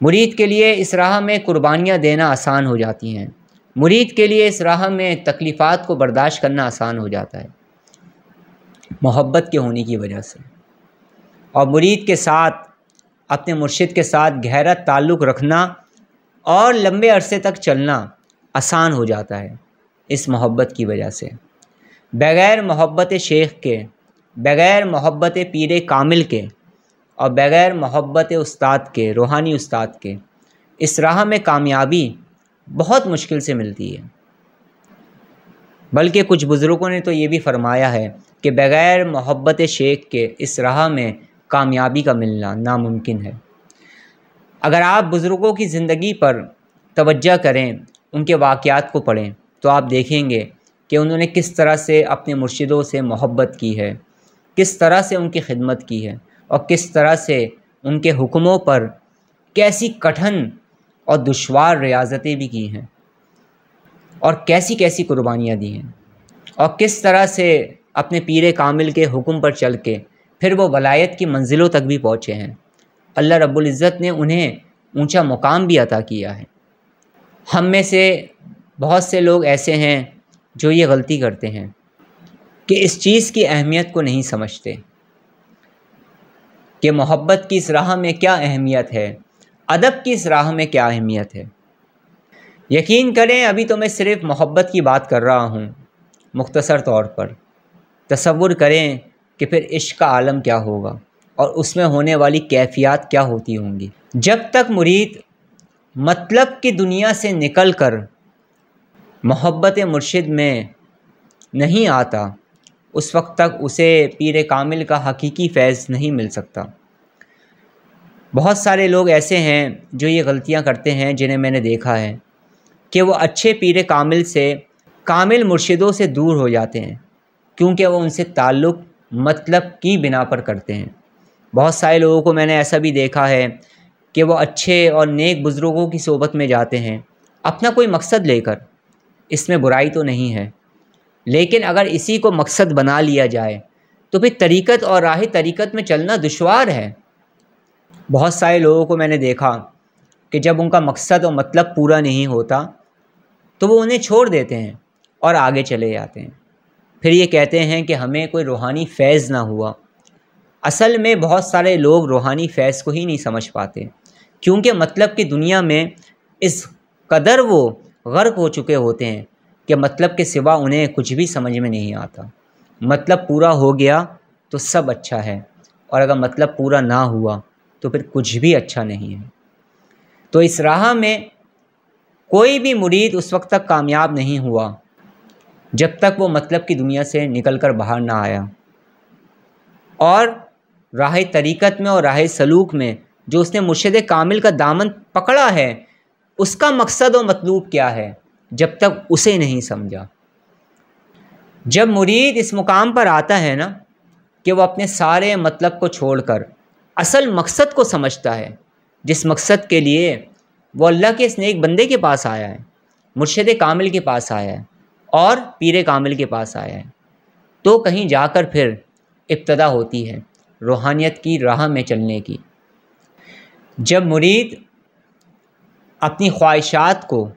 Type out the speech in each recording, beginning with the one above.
مرید کے لیے اس راہ میں قربانیاں دینا آسان ہو جاتی ہیں، مرید کے لیے اس راہ میں تکلیفات کو برداشت کرنا آسان ہو جاتا ہے محبت کے ہونے کی وجہ سے، اور مرید کے ساتھ اپنے مرشد کے ساتھ گہرا تعلق رکھنا اور لمبے عرصے تک چلنا آسان ہو جاتا ہے اس محبت کی وجہ سے۔ بغیر محبت شیخ کے، بغیر محبت پیر کامل کے اور بغیر محبت استاد کے، روحانی استاد کے، اس راہ میں کامیابی بہت مشکل سے ملتی ہے۔ بلکہ کچھ بزرگوں نے تو یہ بھی فرمایا ہے کہ بغیر محبت شیخ کے اس راہ میں کامیابی کا ملنا ناممکن ہے۔ اگر آپ بزرگوں کی زندگی پر توجہ کریں، ان کے واقعات کو پڑھیں، تو آپ دیکھیں گے کہ انہوں نے کس طرح سے اپنے مرشدوں سے محبت کی ہے، کس طرح سے ان کی خدمت کی ہے، اور کس طرح سے ان کے حکموں پر کیسی کٹھن اور دشوار ریاضتیں بھی کی ہیں، اور کیسی کیسی قربانیاں دی ہیں، اور کس طرح سے اپنے پیر کامل کے حکم پر چل کے پھر وہ ولایت کی منزلوں تک بھی پہنچے ہیں۔ اللہ رب العزت نے انہیں اونچا مقام بھی عطا کیا ہے۔ ہم میں سے بہت سے لوگ ایسے ہیں جو یہ غلطی کرتے ہیں کہ اس چیز کی اہمیت کو نہیں سمجھتے کہ محبت کی اس راہ میں کیا اہمیت ہے، ادب کی اس راہ میں کیا اہمیت ہے۔ یقین کریں ابھی تو میں صرف محبت کی بات کر رہا ہوں مختصر طور پر، تصور کریں کہ پھر عشق کا عالم کیا ہوگا اور اس میں ہونے والی کیفیات کیا ہوتی ہوں گی۔ جب تک مرید مطلب کی دنیا سے نکل کر محبت مرشد میں نہیں آتا، اس وقت تک اسے پیر کامل کا حقیقی فیض نہیں مل سکتا۔ بہت سارے لوگ ایسے ہیں جو یہ غلطیاں کرتے ہیں، جنہیں میں نے دیکھا ہے کہ وہ اچھے پیر کامل سے، کامل مرشدوں سے دور ہو جاتے ہیں کیونکہ وہ ان سے تعلق مطلب کی بنا پر کرتے ہیں۔ بہت سارے لوگوں کو میں نے ایسا بھی دیکھا ہے کہ وہ اچھے اور نیک بزرگوں کی صحبت میں جاتے ہیں اپنا کوئی مقصد لے کر، اس میں برائی تو نہیں ہے، لیکن اگر اسی کو مقصد بنا لیا جائے تو پھر طریقت اور راہ طریقت میں چلنا دشوار ہے۔ بہت سارے لوگوں کو میں نے دیکھا کہ جب ان کا مقصد اور مطلب پورا نہیں ہوتا تو وہ انہیں چھوڑ دیتے ہیں اور آگے چلے جاتے ہیں، پھر یہ کہتے ہیں کہ ہمیں کوئی روحانی فیض نہ ہوا۔ اصل میں بہت سارے لوگ روحانی فیض کو ہی نہیں سمجھ پاتے، کیونکہ مطلب کی دنیا میں اس قدر وہ غرق ہو چکے ہوتے ہیں کہ مطلب کے سوا انہیں کچھ بھی سمجھ میں نہیں آتا۔ مطلب پورا ہو گیا تو سب اچھا ہے، اور اگر مطلب پورا نہ ہوا تو پھر کچھ بھی اچھا نہیں ہے۔ تو اس راہ میں کوئی بھی مرید اس وقت تک کامیاب نہیں ہوا جب تک وہ مطلب کی دنیا سے نکل کر باہر نہ آیا، اور راہ طریقت میں اور راہ سلوک میں جو اس نے مرشد کامل کا دامن پکڑا ہے، اس کا مقصد و مطلوب کیا ہے، جب تک اسے نہیں سمجھا۔ جب مرید اس مقام پر آتا ہے نا کہ وہ اپنے سارے مطلب کو چھوڑ کر اصل مقصد کو سمجھتا ہے، جس مقصد کے لیے وہ اللہ کے اس نیک بندے کے پاس آیا ہے، مرشد کامل کے پاس آیا ہے اور پیر کامل کے پاس آیا ہے، تو کہیں جا کر پھر ابتدا ہوتی ہے روحانیت کی راہ میں چلنے کی۔ جب مرید اپنی خواہشات کو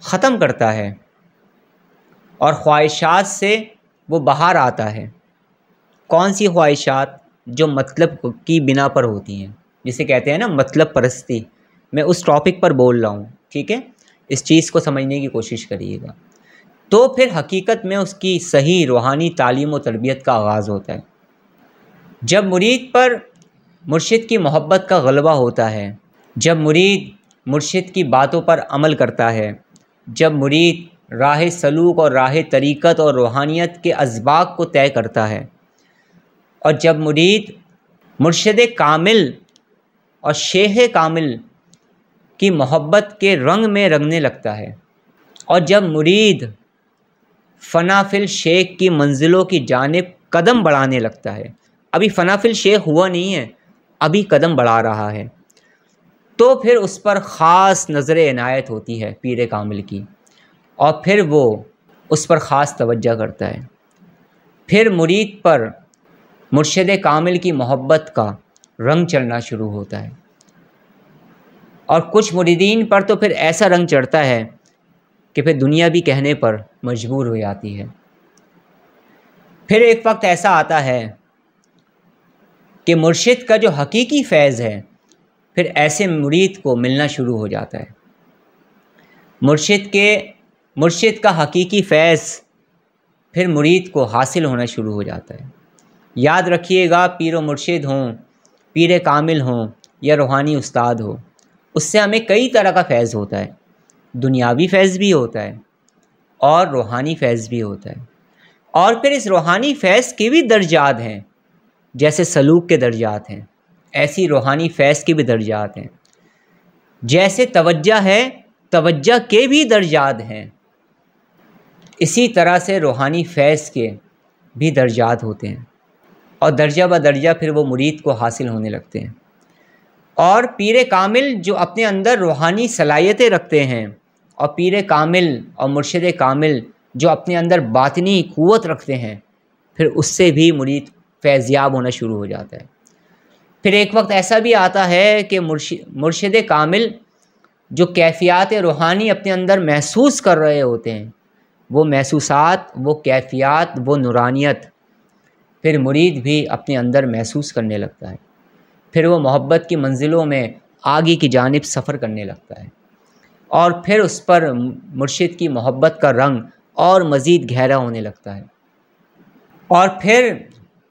ختم کرتا ہے اور خواہشات سے وہ باہر آتا ہے، کون سی خواہشات؟ جو مطلب کی بنا پر ہوتی ہیں، جسے کہتے ہیں نا مطلب پرستی۔ میں اس ٹاپک پر بول رہا ہوں، ٹھیک ہے، اس چیز کو سمجھنے کی کوشش کریے گا۔ تو پھر حقیقت میں اس کی صحیح روحانی تعلیم و تربیت کا آغاز ہوتا ہے۔ جب مرید پر مرشد کی محبت کا غلبہ ہوتا ہے، جب مرید مرشد کی باتوں پر عمل کرتا ہے، جب مرید راہ سلوک اور راہ طریقت اور روحانیت کے اسباق کو طے کرتا ہے، اور جب مرید مرشد کامل اور شیخ کامل کی محبت کے رنگ میں رنگنے لگتا ہے، اور جب مرید فنا فی الشیخ کی منزلوں کی جانب قدم بڑھانے لگتا ہے، ابھی فنا فی الشیخ ہوا نہیں ہے، ابھی قدم بڑھا رہا ہے، تو پھر اس پر خاص نظر عنایت ہوتی ہے پیر کامل کی، اور پھر وہ اس پر خاص توجہ کرتا ہے۔ پھر مرید پر مرشد کامل کی محبت کا رنگ چڑھنا شروع ہوتا ہے۔ اور کچھ مریدین پر تو پھر ایسا رنگ چڑھتا ہے کہ پھر دنیا بھی کہنے پر مجبور ہو جاتی ہے۔ پھر ایک وقت ایسا آتا ہے کہ مرشد کا جو حقیقی فیض ہے پھر ایسے مرید کو ملنا شروع ہو جاتا ہے۔ مرشد کا حقیقی فیض پھر مرید کو حاصل ہونا شروع ہو جاتا ہے۔ یاد رکھیے گا، پیر و مرشد ہوں، پیر کامل ہوں یا روحانی استاد ہو، اس سے ہمیں کئی طرح کا فیض ہوتا ہے۔ دنیاوی فیض بھی ہوتا ہے اور روحانی فیض بھی ہوتا ہے، اور پھر اس روحانی فیض کے بھی درجات ہیں، جیسے سلوک کے درجات ہیں ایسی روحانی فیض کے بھی درجات ہیں، جیسے توجہ ہے توجہ کے بھی درجات ہیں، اسی طرح سے روحانی فیض کے بھی درجات ہوتے ہیں، اور درجہ بدرجہ پھر وہ مرید کو حاصل ہونے لگتے ہیں۔ اور پیر کامل جو اپنے اندر روحانی صلاحیتیں رکھتے ہیں، اور پیر کامل اور مرشد کامل جو اپنے اندر باطنی قوت رکھتے ہیں، پھر اس سے بھی مرید فیضیاب ہونا شروع ہو جاتا ہے۔ پھر ایک وقت ایسا بھی آتا ہے کہ مرشد کامل جو کیفیات روحانی اپنے اندر محسوس کر رہے ہوتے ہیں، وہ محسوسات، وہ کیفیات، وہ نورانیت پھر مرید بھی اپنے اندر محسوس کرنے لگتا ہے۔ پھر وہ محبت کی منزلوں میں آگے کی جانب سفر کرنے لگتا ہے، اور پھر اس پر مرشد کی محبت کا رنگ اور مزید گہرا ہونے لگتا ہے۔ اور پھر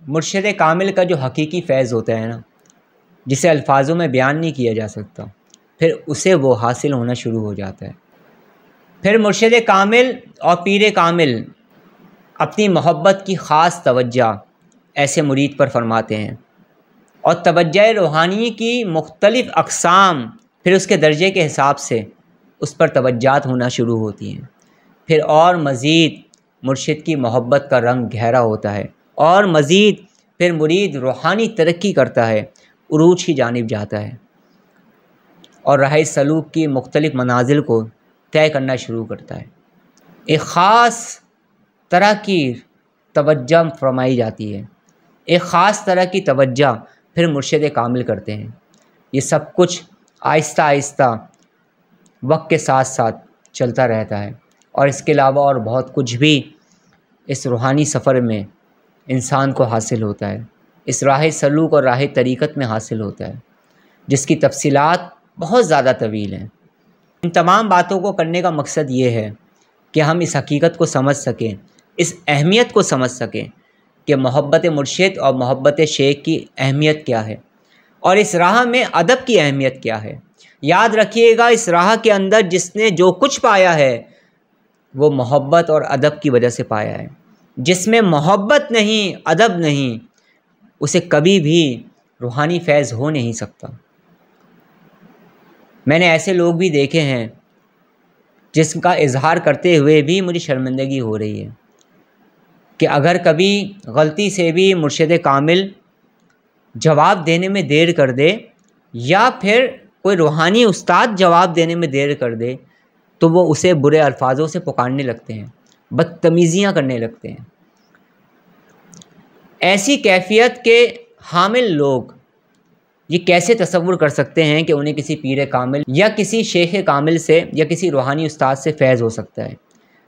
مرشد کامل کا جو حقیقی فیض ہوتا ہے نا، جسے الفاظوں میں بیان نہیں کیا جا سکتا، پھر اسے وہ حاصل ہونا شروع ہو جاتا ہے۔ پھر مرشد کامل اور پیر کامل اپنی محبت کی خاص توجہ ایسے مرید پر فرماتے ہیں، اور توجہ روحانی کی مختلف اقسام پھر اس کے درجے کے حساب سے اس پر توجہات ہونا شروع ہوتی ہیں۔ پھر اور مزید مرشد کی محبت کا رنگ گہرا ہوتا ہے، اور مزید پھر مرید روحانی ترقی کرتا ہے، عروج کی جانب جاتا ہے، اور راہ سلوک کی مختلف منازل کو طے کرنا شروع کرتا ہے۔ ایک خاص طرح کی توجہ فرمائی جاتی ہے، ایک خاص طرح کی توجہ پھر مرشد کامل کرتے ہیں۔ یہ سب کچھ آہستہ آہستہ وقت کے ساتھ ساتھ چلتا رہتا ہے، اور اس کے علاوہ اور بہت کچھ بھی اس روحانی سفر میں انسان کو حاصل ہوتا ہے، اس راہ سلوک اور راہ طریقت میں حاصل ہوتا ہے، جس کی تفصیلات بہت زیادہ طویل ہیں۔ ان تمام باتوں کو کرنے کا مقصد یہ ہے کہ ہم اس حقیقت کو سمجھ سکیں، اس اہمیت کو سمجھ سکیں کہ محبت مرشد اور محبت شیخ کی اہمیت کیا ہے، اور اس راہ میں ادب کی اہمیت کیا ہے۔ یاد رکھیے گا، اس راہ کے اندر جس نے جو کچھ پایا ہے وہ محبت اور ادب کی وجہ سے پایا ہے۔ جس میں محبت نہیں، ادب نہیں، اسے کبھی بھی روحانی فیض ہو نہیں سکتا۔ میں نے ایسے لوگ بھی دیکھے ہیں جس کا اظہار کرتے ہوئے بھی مجھے شرمندگی ہو رہی ہے کہ اگر کبھی غلطی سے بھی مرشد کامل جواب دینے میں دیر کر دے، یا پھر کوئی روحانی استاد جواب دینے میں دیر کر دے، تو وہ اسے برے الفاظوں سے پکارنے لگتے ہیں، بدتمیزیاں کرنے لگتے ہیں۔ ایسی کیفیت کے حامل لوگ یہ کیسے تصور کر سکتے ہیں کہ انہیں کسی پیر کامل یا کسی شیخ کامل سے یا کسی روحانی استاد سے فیض ہو سکتا ہے؟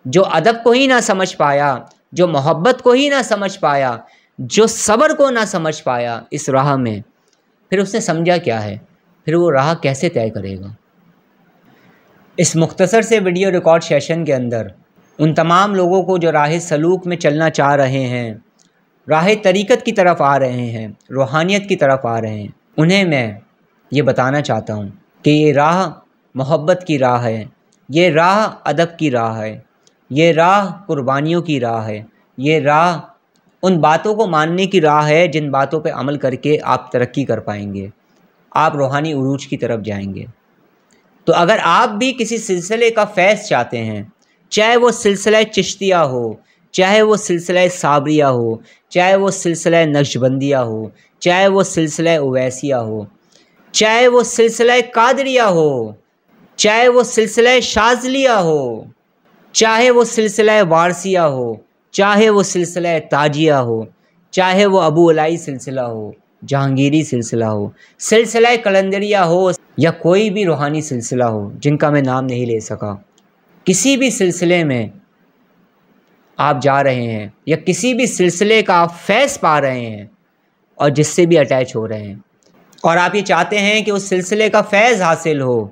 جو ادب کو ہی نہ سمجھ پایا، جو محبت کو ہی نہ سمجھ پایا، جو صبر کو نہ سمجھ پایا اس راہ میں، پھر اس نے سمجھا کیا ہے؟ پھر وہ راہ کیسے طے کرے گا؟ اس مختصر سے ویڈیو ریکارڈ سیشن کے اندر ان تمام لوگوں کو جو راہ سلوک میں چلنا چاہ رہے ہیں، راہ طریقت کی طرف آ رہے ہیں، روحانیت کی طرف آ رہے ہیں، انہیں میں یہ بتانا چاہتا ہوں کہ یہ راہ محبت کی راہ ہے، یہ راہ ادب کی راہ ہے، یہ راہ قربانیوں کی راہ ہے، یہ راہ ان باتوں کو ماننے کی راہ ہے جن باتوں پہ عمل کر کے آپ ترقی کر پائیں گے، آپ روحانی عروج کی طرف جائیں گے۔ تو اگر آپ بھی کسی سلسلے کا فیض چاہتے ہیں، چاہے وہ سلسلہ چشتیہ ہو، چاہے وہ سلسلہ صابریہ ہو، چاہے وہ سلسلہ نقشبندیہ ہو، چاہے وہ سلسلہ اویسیہ ہو، چاہے وہ سلسلہ قادریہ ہو، چاہے وہ سلسلہ شاذلیہ ہو، چاہے وہ سلسلہ وارثیہ ہو، چاہے وہ سلسلہ تاجیہ ہو، چاہے وہ ابو علائی سلسلہ ہو، جہانگیری سلسلہ ہو، سلسلہ قلندریہ ہو یا کوئی بھی روحانی سلسلہ ہو جن کا میں نام نہیں لے سکا، کسی بھی سلسلے میں آپ جا رہے ہیں یا کسی بھی سلسلے کا آپ فیض پا رہے ہیں اور جس سے بھی اٹیچ ہو رہے ہیں، اور آپ یہ چاہتے ہیں کہ اس سلسلے کا فیض حاصل ہو،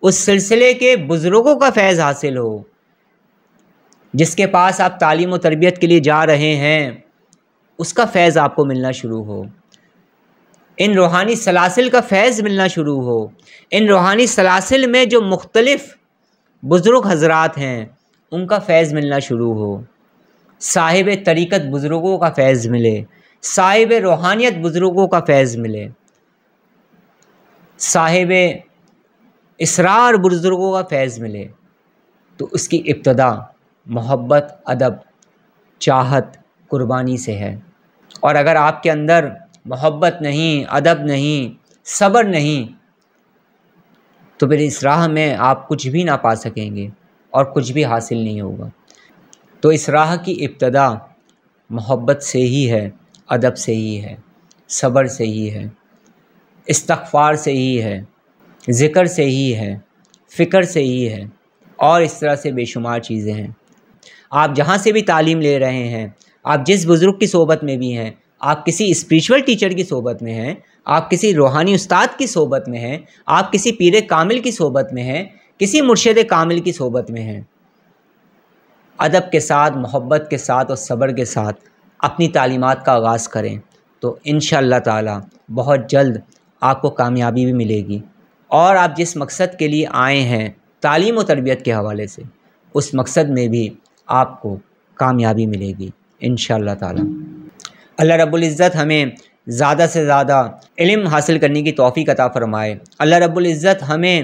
اس سلسلے کے بزرگوں کا فیض حاصل ہو، جس کے پاس آپ تعلیم و تربیت کے لیے جا رہے ہیں اس کا فیض آپ کو ملنا شروع ہو، ان روحانی سلاسل کا فیض ملنا شروع ہو، ان روحانی سلاسل میں جو مختلف بزرگ حضرات ہیں ان کا فیض ملنا شروع ہو، صاحب طریقت بزرگوں کا فیض ملے، صاحب روحانیت بزرگوں کا فیض ملے، صاحب اسرار بزرگوں کا فیض ملے، تو اس کی ابتدا محبت، ادب، چاہت، قربانی سے ہے۔ اور اگر آپ کے اندر محبت نہیں، ادب نہیں، صبر نہیں، تو پھر اس راہ میں آپ کچھ بھی نہ پا سکیں گے اور کچھ بھی حاصل نہیں ہوگا۔ تو اس راہ کی ابتدا محبت سے ہی ہے، ادب سے ہی ہے، صبر سے ہی ہے، استغفار سے ہی ہے، ذکر سے ہی ہے، فکر سے ہی ہے، اور اس طرح سے بے شمار چیزیں ہیں۔ آپ جہاں سے بھی تعلیم لے رہے ہیں، آپ جس بزرگ کی صحبت میں بھی ہیں، آپ کسی اسپریچول ٹیچر کی صحبت میں ہیں، آپ کسی روحانی استاد کی صحبت میں ہیں، آپ کسی پیر کامل کی صحبت میں ہیں، کسی مرشد کامل کی صحبت میں ہیں، ادب کے ساتھ، محبت کے ساتھ اور صبر کے ساتھ اپنی تعلیمات کا آغاز کریں تو انشاءاللہ تعالی بہت جلد آپ کو کامیابی بھی ملے گی، اور آپ جس مقصد کے لیے آئے ہیں تعلیم و تربیت کے حوالے سے، اس مقصد میں بھی آپ کو کامیابی ملے گی انشاءاللہ تعالی۔ اللہ رب العزت ہمیں زیادہ سے زیادہ علم حاصل کرنے کی توفیق عطا فرمائے، اللہ رب العزت ہمیں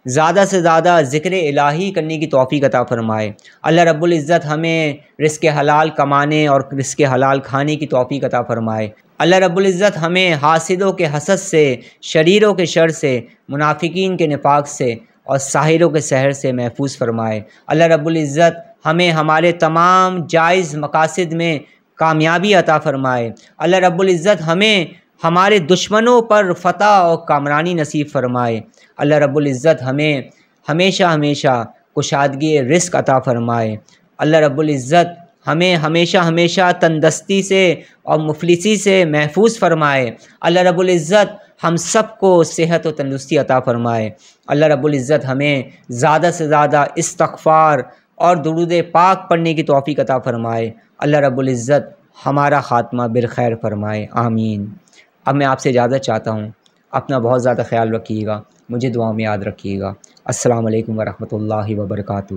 زیادہ سے زیادہ ذکر الہی کرنے کی توفیق عطا فرمائے، اللہ رب العزت ہمیں رزق حلال کمانے اور رزق حلال کھانے کی توفیق عطا فرمائے، اللہ رب العزت ہمیں حاسدوں کے حسد سے، شریروں کے شر سے، منافقین کے نفاق سے اور ساحروں کے سحر سے محفوظ فرمائے، اللہ رب العزت ہمیں ہمارے تمام جائز مقاصد میں کامیابی عطا فرمائے، اللہ رب العزت ہمیں ہمارے دشمنوں پر فتح اور کامرانی نصیب فرمائے، اللہ رب العزت ہمیں ہمیشہ ہمیشہ کشادگی رزق عطا فرمائے، اللہ رب العزت ہمیں ہمیشہ ہمیشہ تندرستی سے اور مفلسی سے محفوظ فرمائے، اللہ رب العزت ہم سب کو صحت و تندرستی عطا فرمائے، اللہ رب العزت ہمیں زیادہ سے زیادہ استغفار اور درود پاک پڑھنے کی توفیق عطا فرمائے، اللہ رب العزت ہمارا خاتمہ بالخیر فرمائے، آمین۔ اب میں آپ سے اجازت چاہتا ہوں، اپنا بہت زیادہ خیال رکھیے گا، مجھے دعاؤں میں یاد رکھیے گا۔ السلام علیکم ورحمۃ اللہ وبرکاتہ۔